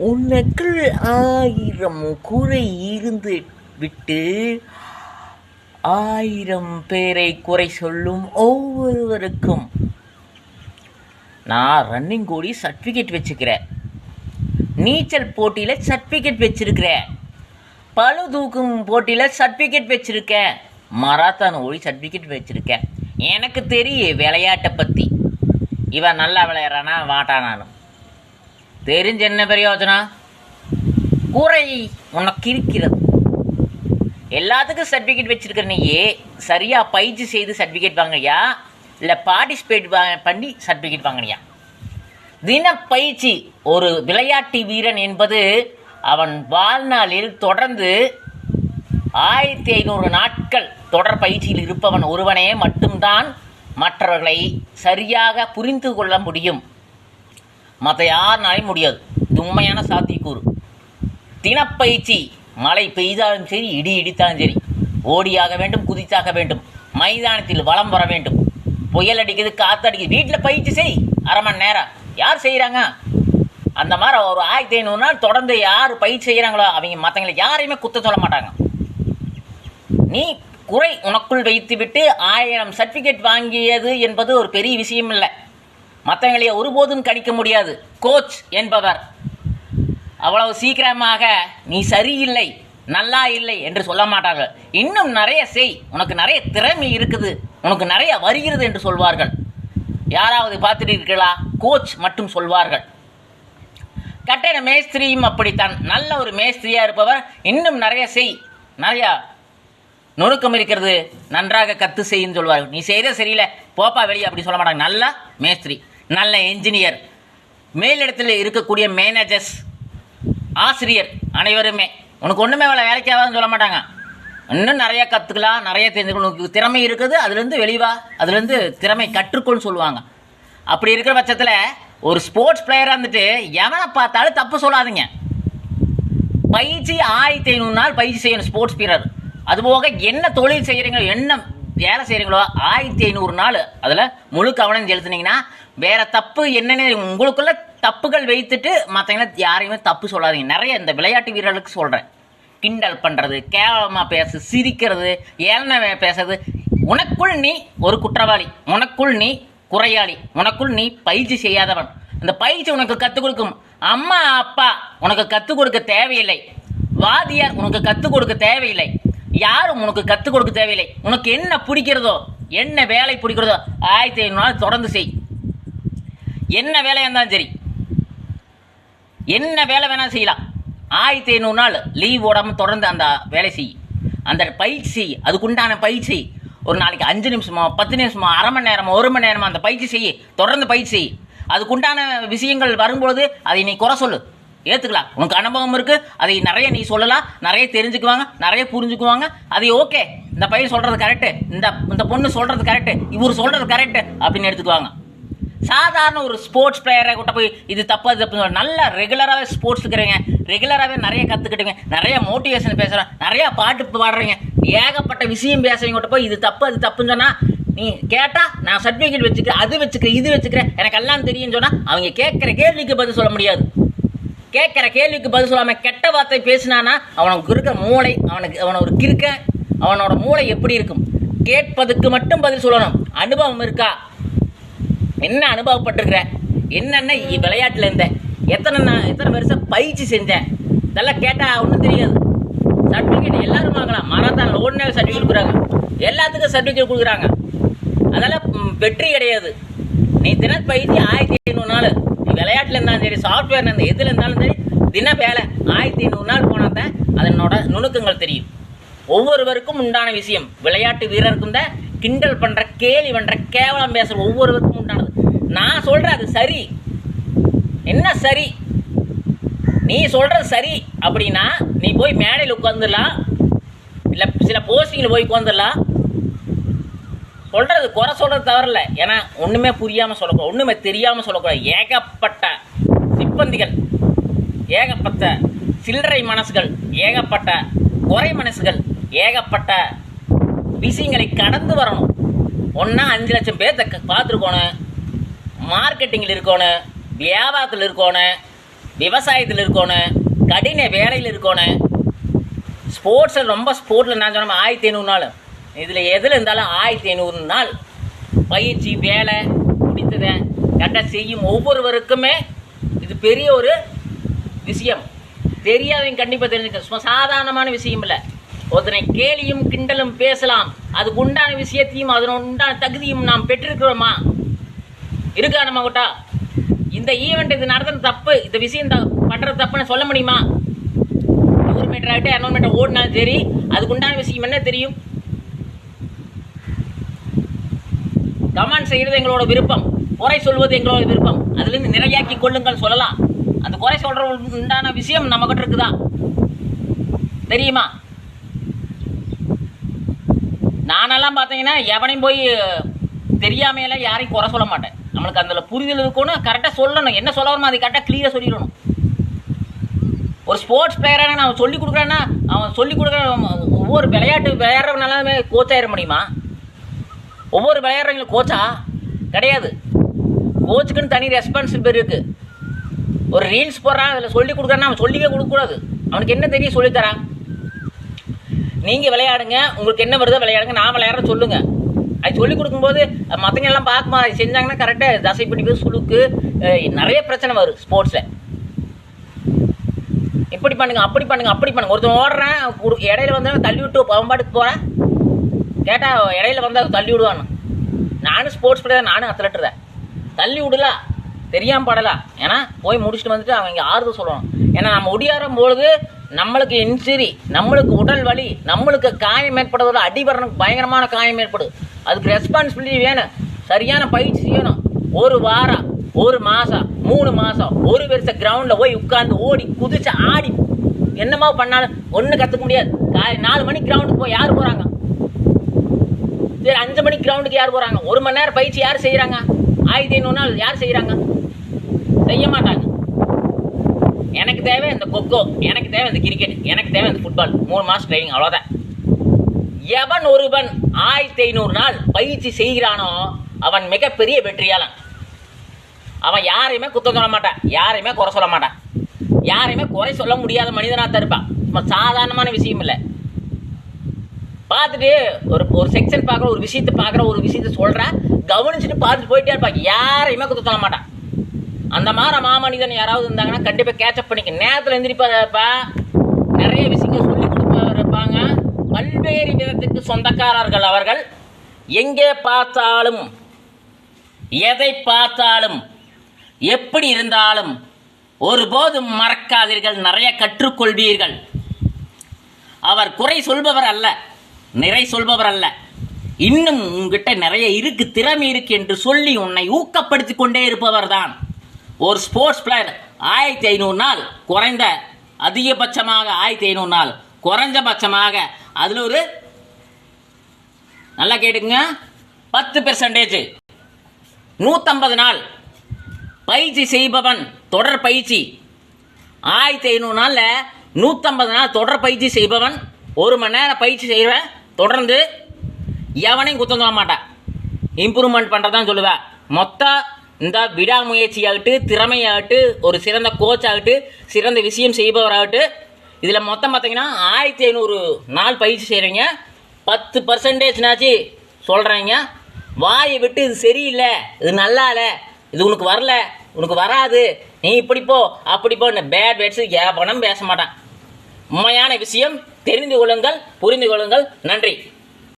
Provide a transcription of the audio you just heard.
உனக்குள் 1000 குறை இருந்து விட்டு 1000 பேரை குறை சொல்லும் ஒவ்வொருவருக்கும் நான் ரன்னிங் ஓடி சர்டிஃபிகேட் வச்சுக்கிறேன், நீச்சல் போட்டியில் சர்டிஃபிகேட் வச்சுருக்கிறேன், பளு தூக்கும் போட்டியில் சர்டிஃபிகேட் வச்சுருக்கேன், மராத்தான் ஓடி சர்டிஃபிகேட் வச்சுருக்கேன். எனக்கு தெரியும் விளையாட்டை பற்றி. இவன் நல்லா விளையாடுறானா மாட்டானானும் தெரிஞ்ச என்ன பிரயோஜனம்? குறை உனக்கு இருக்கிறது. எல்லாத்துக்கும் சர்டிஃபிகேட் வச்சுருக்கிற நீயே சரியாக பயிற்சி செய்து சர்டிஃபிகேட் வாங்கினியா இல்லை பார்ட்டிசிபேட் பண்ணி சர்டிஃபிகேட் வாங்கினியா? தினப்பயிற்சி. ஒரு விளையாட்டு வீரன் என்பது அவன் வாழ்நாளில் தொடர்ந்து 1500 நாட்கள் தொடர் பயிற்சியில் இருப்பவன் ஒருவனே மட்டும்தான் மற்றவர்களை சரியாக புரிந்து கொள்ள முடியும். மற்ற யாருனாலும் முடியாது. இது உண்மையான சாத்தியக்கூறு. தினப்பயிற்சி. மழை பெய்தாலும் சரி, இடி இடித்தாலும் சரி, ஓடியாக வேண்டும், குதித்தாக வேண்டும், மைதானத்தில் வலம் வர வேண்டும். புயல் அடிக்குது, காற்று அடிக்குது, வீட்டில் பயிற்சி செய், அரை மணி நேரம். யார் செய்கிறாங்க? அந்த மாதிரி ஒரு 1500 நாள் தொடர்ந்து யார் பயிற்சி செய்கிறாங்களோ அவங்க மற்றவங்களை யாரையுமே குத்த சொல்ல மாட்டாங்க. நீ குறை உனக்குள் வைத்து விட்டு 1000 சர்டிஃபிகேட் வாங்கியது என்பது ஒரு பெரிய விஷயம் இல்லை. மற்றவங்களை ஒருபோதும் கணிக்க முடியாது. கோச் என்பவர் அவ்வளவு சீக்கிரமாக நீ சரியில்லை, நல்லா இல்லை என்று சொல்ல மாட்டார்கள். இன்னும் நிறைய செய், உனக்கு நிறைய திறமை இருக்குது, உனக்கு நிறைய வருகிறது என்று சொல்வார்கள். யாராவது பார்த்துட்டீர்களா? கோச் மட்டும் சொல்வார்கள். கட்டட மேஸ்திரியும் அப்படித்தான். நல்ல ஒரு மேஸ்திரியாக இருப்பவர் இன்னும் நிறைய செய், நிறையா நுணுக்கம் இருக்கிறது, நன்றாக கற்று செய்யுன்னு சொல்வார்கள். நீ செய்கிற சரியில்லை, போப்பா வெளியே அப்படி சொல்ல மாட்டாங்க. நல்ல மேஸ்திரி, நல்ல என்ஜினியர், மேலிடத்தில் இருக்கக்கூடிய மேனேஜர்ஸ், ஆசிரியர் அனைவருமே உனக்கு ஒன்றுமே வேலைக்கு ஆகாதுன்னு சொல்ல மாட்டாங்க. இன்னும் நிறையா கற்றுக்கலாம், நிறைய தெரிஞ்சுக்கணும். உனக்கு திறமை இருக்குது, அதுலேருந்து வெளிவா, அதுலேருந்து திறமை கற்றுக்கொள்னு சொல்லுவாங்க. அப்படி இருக்கிற பட்சத்தில் ஒரு ஸ்போர்ட்ஸ் பிளேயராக இருந்துட்டு எவனை பார்த்தாலும் தப்பு சொல்லாதீங்க. பயிற்சி 1500 நாள் பயிற்சி செய்யணும் ஸ்போர்ட்ஸ் வீரர். அதுபோக என்ன தொழில் செய்கிறீங்களோ, என்ன வேலை செய்கிறீங்களோ 1500 நாள் அதில் முழு கவனம் செலுத்துனீங்கன்னா வேறு தப்பு என்னென்ன உங்களுக்குள்ள தப்புகள் வைத்துட்டு மற்றவங்கள யாரையுமே தப்பு சொல்லாதீங்க. நிறைய இந்த விளையாட்டு வீரர்களுக்கு சொல்கிறேன். கிண்டல் பண்ணுறது, கேவலமாக பேச, சிரிக்கிறது, ஏளன பேசுறது. உனக்குள் நீ ஒரு குற்றவாளி, உனக்குள் நீ குறையாளி, உனக்குள் நீ பயிற்சி செய்யாதவன். அந்த பயிற்சி உனக்கு கற்றுக் கொடுக்கும் அம்மா அப்பா உனக்கு கற்றுக் கொடுக்க தேவையில்லை. வாதியார் உனக்கு கற்றுக் கொடுக்க தேவையில்லை. யாரும் உனக்கு கற்றுக் கொடுக்க தேவையில்லை. உனக்கு என்ன பிடிக்கிறதோ, என்ன வேலை பிடிக்கிறதோ 1500 நாள் தொடர்ந்து செய். என்ன வேலையாக இருந்தாலும் சரி, என்ன வேலை வேணாலும் செய்யலாம். 1500 நாள் லீவ் ஓடாமல் தொடர்ந்து அந்த வேலை செய், அந்த பயிற்சி. அதுக்குண்டான பயிற்சி ஒரு நாளைக்கு 5 நிமிஷமோ 10 நிமிஷமோ அரை மணி நேரமோ 1 மணி நேரமோ அந்த பயிற்சி செய், தொடர்ந்து பயிற்சி செய். அதுக்குண்டான விஷயங்கள் வரும்பொழுது அதை நீ குறை சொல்லு, ஏற்றுக்கலாம். உனக்கு அனுபவம் இருக்குது, அதை நிறைய நீ சொல்லலாம், நிறைய தெரிஞ்சுக்குவாங்க, நிறைய புரிஞ்சுக்குவாங்க. அது ஓகே, இந்த பையன் சொல்கிறது கரெக்டு, இந்த பொண்ணு சொல்கிறது கரெக்டு, இவர் சொல்கிறது கரெக்டு அப்படின்னு எடுத்துக்குவாங்க. சாதாரண ஒரு ஸ்போர்ட்ஸ் பிளேயரை கிட்ட போய் இது தப்பு அது தப்புன்னு சொல்ல, நல்லா ரெகுலராகவே ஸ்போர்ட்ஸ் இருக்கிறீங்க, ரெகுலராகவே நிறைய கற்றுக்கிட்டுங்க, நிறைய மோட்டிவேஷன் பேசுகிறேன், நிறையா பாட்டு பாடுறீங்க, ஏகப்பட்ட விஷயம் பேசுறீங்க கிட்ட போய் இது தப்பு அது தப்புன்னு சொன்னால் நீ கேட்டால் நான் சர்டிஃபிகேட் வச்சுக்கிறேன், அது வச்சுக்கிறேன், இது வச்சுக்கிறேன், எனக்கு எல்லாம் தெரியும்னு சொன்னால் அவங்க கேட்குற கேள்விக்கு பதில் சொல்ல முடியாது. கேட்குற கேள்விக்கு பதில் சொல்லாமல் கெட்ட வார்த்தை பேசினானா அவனுக்கு இருக்க மூளை, அவனை ஒரு கிறுக்க, அவனோட மூளை எப்படி இருக்கும்? கேட்பதுக்கு மட்டும் பதில் சொல்லணும். அனுபவம் இருக்கா? என்ன அனுபவப்பட்டிருக்கிற? என்னென்ன விளையாட்டில் இருந்தேன், எத்தனை வருஷம் பயிற்சி செஞ்சேன், இதெல்லாம் கேட்டால் ஒன்றும் தெரியாது. சர்டிஃபிகேட் எல்லாரும் வாங்கலாம். மராத்தான் ஓடினே சர்டிஃபிகேட் கொடுக்குறாங்க, எல்லாத்துக்கும் சர்டிஃபிகேட் கொடுக்குறாங்க. அதெல்லாம் வெற்றி கிடையாது. நீ தினப்பயிற்சி 1500 நாள், நீ விளையாட்டில் இருந்தாலும் சரி, சாஃப்ட்வேர் இருந்தால் எதில் இருந்தாலும் சரி, தின வேலை 1500 நாள் போனால் தான் அதனோட நுணுக்கங்கள் தெரியும். ஒவ்வொருவருக்கும் உண்டான விஷயம். விளையாட்டு வீரருக்கும் தான் கிண்டல் பண்ணுற, கேலி பண்ணுற, கேவலம் பேசுகிற ஒவ்வொருவருக்கும் உண்டானது. நான் சொல்கிறேன் அது சரி. என்ன சரி? நீ சொல்கிறது சரி அப்படின்னா நீ போய் மேடையில் உட்காந்துடலாம், இல்லை சில போஸ்டிங்கில் போய் உட்காந்துடலாம். சொல்கிறது குறை சொல்கிறது தவறில்லை. ஏன்னா ஒன்றுமே புரியாமல் சொல்லக்கூடாது, ஒன்றுமே தெரியாமல் சொல்லக்கூடாது. ஏகப்பட்ட சிப்பந்திகள், ஏகப்பட்ட சில்லறை மனசுகள், ஏகப்பட்ட குறை மனசுகள், ஏகப்பட்ட விஷயங்களை கடந்து வரணும். ஒன்றா 5 லட்சம் பேர்த்த பார்த்துருக்கோணும், மார்க்கெட்டிங்கில் இருக்கணும், வியாபாரத்தில் இருக்கணும், விவசாயத்தில் இருக்கணும், கடின வேலையில் இருக்கணும். ஸ்போர்ட்ஸில் ஸ்போர்ட்ஸில் நான் சொன்ன 1500 நாள், இதில் எதில் இருந்தாலும் 1500 நாள் பயிற்சி வேலை முடித்ததை கரெக்டாக செய்யும் ஒவ்வொருவருக்குமே இது பெரிய ஒரு விஷயம். தெரியாதவங்க கண்டிப்பாக தெரிஞ்சுக்க. சும்மா சாதாரணமான விஷயம் இல்லை. ஒருத்தனை கேலியும் கிண்டலும் பேசலாம், அதுக்கு உண்டான விஷயத்தையும் அதன் உண்டான தகுதியும் நாம் பெற்றிருக்கிறோமா? இருக்கா நம்ம கிட்ட? இந்த ஈவெண்ட் இது நடத்துறது தப்பு, இந்த விஷயம் பண்ணுறது தப்புன்னு சொல்ல முடியுமா? 100 மீட்டர் ஆகிட்டு 200 மீட்டர் ஓடினாலும் சரி, அதுக்கு உண்டான விஷயம் என்ன தெரியும்? கமெண்ட் செய்கிறது எங்களோட விருப்பம், குறை சொல்வது எங்களோட விருப்பம். அதுலேருந்து நிறையாக்கி கொள்ளுங்கள் சொல்லலாம். அந்த குறை சொல்கிற உண்டான விஷயம் நம்மகிட்ட இருக்குதா தெரியுமா? நானெல்லாம் பார்த்தீங்கன்னா எவனையும் போய் தெரியாமையெல்லாம் யாரையும் குறை சொல்ல மாட்டேன். நம்மளுக்கு அதில் புரிதல் இருக்கணும், கரெக்டாக சொல்லணும். என்ன சொல்ல வரணும் அதை கரெக்டாக கிளியராக சொல்லிடணும். ஒரு ஸ்போர்ட்ஸ் பிளேயரான அவன் சொல்லிக் கொடுக்குறான்னா, அவன் சொல்லிக் கொடுக்குற ஒவ்வொரு விளையாடுறவனாலுமே கோச் ஆயிட முடியுமா? ஒவ்வொரு விளையாடுறவங்களும் கோச்சா கிடையாது. கோச்சுக்குன்னு தனி ரெஸ்பான்சிபிலிட்டி இருக்குது. ஒரு ரீல்ஸ் போடுறான், அதில் சொல்லிக் கொடுக்குறான்னா அவன் சொல்லிக்கே கொடுக்கக்கூடாது. அவனுக்கு என்ன தெரியும் சொல்லித்தரான்? நீங்கள் விளையாடுங்க, உங்களுக்கு என்ன வருதோ விளையாடுங்க, நான் விளையாடுற சொல்லுங்கள். அது சொல்லிக் கொடுக்கும்போது மற்றவங்க எல்லாம் பார்க்குமா செஞ்சாங்கன்னா கரெக்டாக தசைப்பிடிப்பு, சுளுக்கு, நிறைய பிரச்சனை வரும் ஸ்போர்ட்ஸில். இப்படி பண்ணுங்க, அப்படி பண்ணுங்க, அப்படி பண்ணுங்க. ஒருத்தன் ஓடுறேன், இடையில வந்தாலும் தள்ளி விட்டு பம்பாட்டுக்கு போகிறேன், கேட்டால் இடையில வந்தால் தள்ளி விடுவான்னு. நானும் ஸ்போர்ட்ஸ் பிளேயர், நானும் அத்லெட்டு தான். தள்ளி விடலாம், தெரியாமல் படலாம். ஏன்னா போய் முடிச்சுட்டு வந்துட்டு அவங்க ஆறுதல் சொல்லணும். ஏன்னா நம்ம ஒடியாறும் நம்மளுக்கு இன்ஜுரி, நம்மளுக்கு உடல் வலி, நம்மளுக்கு காயம் ஏற்படுறதோட அடிபரனுக்கு பயங்கரமான காயம் ஏற்படுது. அதுக்கு ரெஸ்பான்சிபிலிட்டி வேணும், சரியான பயிற்சி செய்யணும். ஒரு வாரம், ஒரு மாதம், 3 மாதம் ஒரு வருஷம் கிரவுண்டில் போய் உட்காந்து ஓடி குதிச்சு ஆடி என்னமா பண்ணாலும் ஒன்றும் கற்றுக்க முடியாது. 4 மணிக்கு கிரவுண்டுக்கு போய் யார் போகிறாங்க? சரி, 5 மணிக்கு கிரவுண்டுக்கு யார் போகிறாங்க? 1 மணி நேரம் பயிற்சி யார் செய்கிறாங்க? 1500 நாள் யார் செய்கிறாங்க? செய்ய மாட்டாங்க. எனக்கு தேவை இந்த கொக்கோ, எனக்கு தேவை இந்த கிரிக்கெட், எனக்கு தேவை இந்த ஃபுட்பால், 3 மாதம் ட்ரைனிங், அவ்வளோதான். எவன் ஒருவன் 1500 நாள் பயிற்சி செய்கிறானோ அவன் மிகப்பெரிய வெற்றியாளன். அவன் யாரையுமே குத்தம் சொல்ல மாட்டான், யாரையுமே குறை சொல்ல மாட்டான், யாரையுமே குறை சொல்ல முடியாத மனிதனாக தான் இருப்பான். சாதாரணமான விஷயம் இல்லை. பார்த்துட்டு ஒரு செக்ஷன் பார்க்குற, ஒரு விஷயத்தை பார்க்குற, ஒரு விஷயத்தை சொல்கிற, கவனிச்சுட்டு பார்த்துட்டு போயிட்டே இருப்பாங்க. யாரையுமே குத்தம் சொல்ல மாட்டான். அந்த மாதிரி மாமனிதன் யாராவது இருந்தாங்கன்னா கண்டிப்பாக கேட்சப் பண்ணிக்க. நேரத்தில் எழுந்திரிப்பா, நிறைய விஷயங்கள் சொல்லி கொடுப்பாங்க. பல்வேறு விதத்துக்கு சொந்தக்காரர்கள் அவர்கள். எங்கே பார்த்தாலும், எதை பார்த்தாலும், எப்படி இருந்தாலும் ஒருபோதும் மறக்காதீர்கள், நிறைய கற்றுக்கொள்வீர்கள். அவர் குறை சொல்பவர் அல்ல, நிறை சொல்பவர் அல்ல. இன்னும் உங்ககிட்ட நிறைய இருக்கு, திறமை இருக்கு என்று சொல்லி உன்னை ஊக்கப்படுத்தி கொண்டே இருப்பவர் தான் ஒரு ஸ்போர்ட்ஸ் பிளேயர். 1500 நாள் குறைந்த, அதிகபட்சமாக 1500 நாள், குறைஞ்சபட்சமாக அதில் ஒரு நல்லா கேட்டுக்குங்க 10%. 150 நாள் பயிற்சி செய்பவன், தொடர் பயிற்சி 1500 நாளில் 150 நாள் தொடர் பயிற்சி செய்பவன், 1 மணி நேரம் பயிற்சி செய்வேன் தொடர்ந்து, எவனையும் குத்தம் சொல்ல மாட்டான். இம்ப்ரூவ்மெண்ட் பண்ணுறதான் சொல்லுவேன். மொத்தம் இந்த விடாமுயற்சியாகட்டு, திறமையாகட்டு, ஒரு சிறந்த கோச் ஆகட்டு, சிறந்த விஷயம் செய்பவராகட்டு, இதில் மொத்தம் பார்த்தீங்கன்னா 1500 நாள் பயிற்சி செய்கிறீங்க. 10%நாச்சு சொல்கிறீங்க. வாயை விட்டு இது சரியில்லை, இது நல்லா இல்லை, இது உனக்கு வரல, உனக்கு வராது, நீ இப்படிப்போ அப்படிப்போ இந்த பேட் வேர்ட்ஸு எவனும் பேச மாட்டான். உண்மையான விஷயம் தெரிந்து கொள்ளுங்கள், புரிந்து கொள்ளுங்கள். நன்றி.